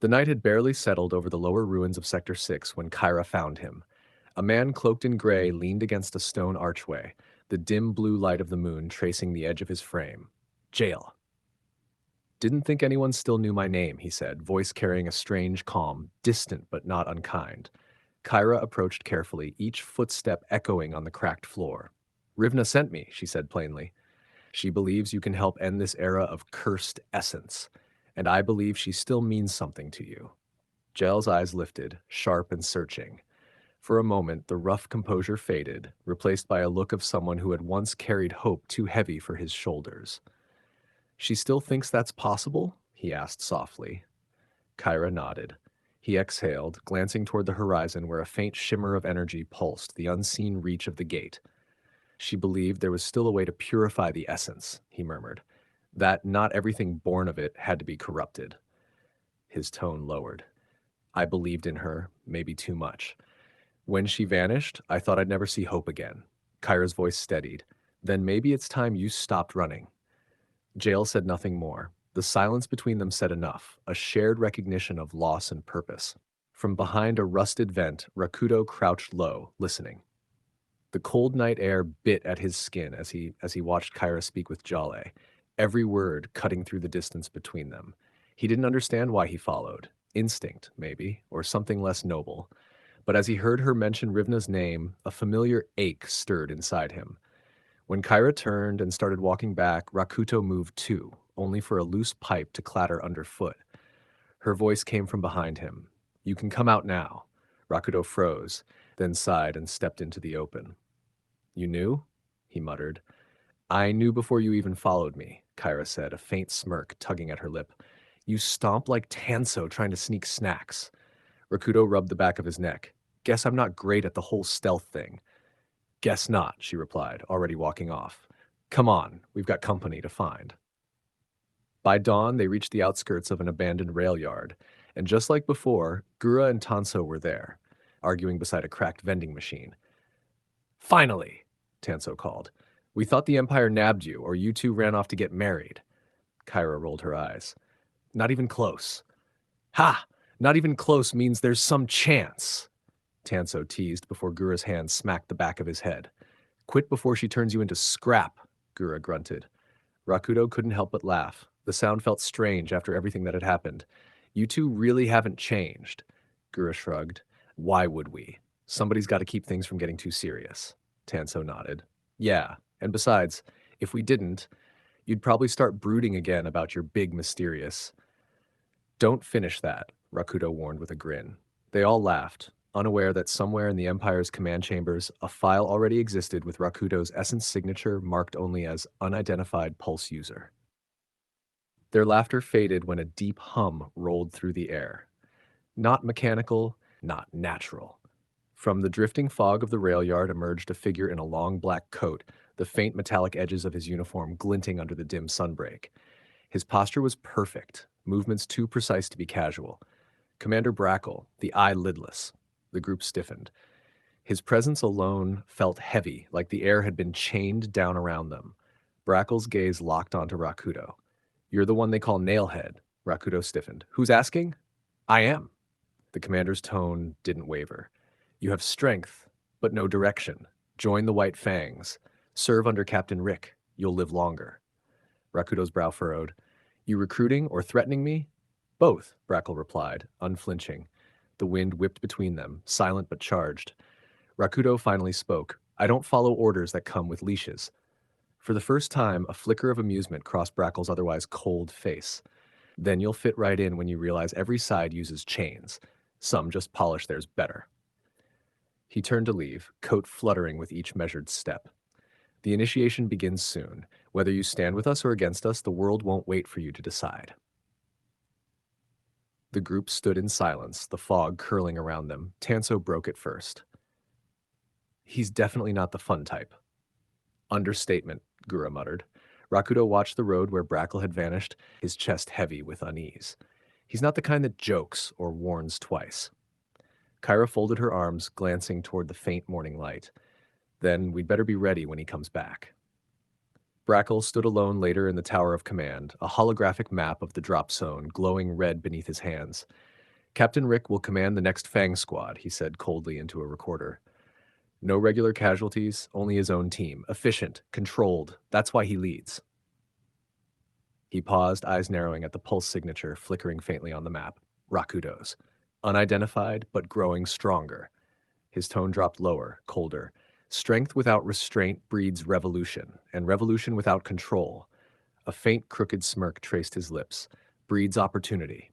The night had barely settled over the lower ruins of Sector 6 when Kyra found him. A man cloaked in gray leaned against a stone archway, the dim blue light of the moon tracing the edge of his frame. Jail. Didn't think anyone still knew my name, he said, voice carrying a strange calm, distant but not unkind. Kyra approached carefully, each footstep echoing on the cracked floor. Rivna sent me, she said plainly. She believes you can help end this era of cursed essence, and I believe she still means something to you. Gel's eyes lifted, sharp and searching. For a moment, the rough composure faded, replaced by a look of someone who had once carried hope too heavy for his shoulders. She still thinks that's possible? He asked softly. Kyra nodded. He exhaled, glancing toward the horizon where a faint shimmer of energy pulsed the unseen reach of the gate. She believed there was still a way to purify the essence, he murmured, that not everything born of it had to be corrupted. His tone lowered. I believed in her, maybe too much. When she vanished, I thought I'd never see hope again. Kyra's voice steadied. Then maybe it's time you stopped running. Jael said nothing more. The silence between them said enough, a shared recognition of loss and purpose. From behind a rusted vent, Rakuto crouched low, listening. The cold night air bit at his skin as he watched Kyra speak with Jale, every word cutting through the distance between them. He didn't understand why he followed. Instinct, maybe, or something less noble. But as he heard her mention Rivna's name, a familiar ache stirred inside him. When Kyra turned and started walking back, Rakuto moved too, only for a loose pipe to clatter underfoot. Her voice came from behind him. You can come out now. Rakuto froze, then sighed and stepped into the open. You knew? He muttered. I knew before you even followed me, Kyra said, a faint smirk tugging at her lip. You stomp like Tanso trying to sneak snacks. Rakuto rubbed the back of his neck. Guess I'm not great at the whole stealth thing. Guess not, she replied, already walking off. Come on, we've got company to find. By dawn, they reached the outskirts of an abandoned rail yard, and just like before, Gura and Tanso were there, arguing beside a cracked vending machine. Finally, Tanso called. We thought the Empire nabbed you, or you two ran off to get married. Kyra rolled her eyes. Not even close. Ha! Not even close means there's some chance, Tanso teased before Gura's hand smacked the back of his head. Quit before she turns you into scrap, Gura grunted. Rakuto couldn't help but laugh. The sound felt strange after everything that had happened. You two really haven't changed. Gura shrugged. Why would we? Somebody's got to keep things from getting too serious. Tanso nodded. Yeah, and besides, if we didn't, you'd probably start brooding again about your big mysterious. Don't finish that, Rakuto warned with a grin. They all laughed, unaware that somewhere in the Empire's command chambers, a file already existed with Rakuto's essence signature marked only as unidentified pulse user. Their laughter faded when a deep hum rolled through the air. Not mechanical, not natural. From the drifting fog of the rail yard emerged a figure in a long black coat, the faint metallic edges of his uniform glinting under the dim sunbreak. His posture was perfect, movements too precise to be casual. Commander Brackle, the Eye-Lidless. The group stiffened. His presence alone felt heavy, like the air had been chained down around them. Brackle's gaze locked onto Rakuto. You're the one they call Nailhead, Rakudo stiffened. Who's asking? I am. The commander's tone didn't waver. You have strength, but no direction. Join the White Fangs. Serve under Captain Rick. You'll live longer. Rakudo's brow furrowed. You recruiting or threatening me? Both, Brackle replied, unflinching. The wind whipped between them, silent but charged. Rakudo finally spoke. I don't follow orders that come with leashes. For the first time, a flicker of amusement crossed Brackle's otherwise cold face. Then you'll fit right in when you realize every side uses chains. Some just polish theirs better. He turned to leave, coat fluttering with each measured step. The initiation begins soon. Whether you stand with us or against us, the world won't wait for you to decide. The group stood in silence, the fog curling around them. Tanso broke it first. He's definitely not the fun type. Understatement, Gura muttered. Rakudo watched the road where Brackle had vanished, his chest heavy with unease. He's not the kind that jokes or warns twice. Kyra folded her arms, glancing toward the faint morning light. Then we'd better be ready when he comes back. Brackle stood alone later in the Tower of Command, a holographic map of the drop zone glowing red beneath his hands. Captain Rick will command the next Fang squad, he said coldly into a recorder. No regular casualties, only his own team. Efficient, controlled. That's why he leads. He paused, eyes narrowing at the pulse signature flickering faintly on the map. Rakudo's. Unidentified, but growing stronger. His tone dropped lower, colder. Strength without restraint breeds revolution, and revolution without control. A faint, crooked smirk traced his lips. Breeds opportunity.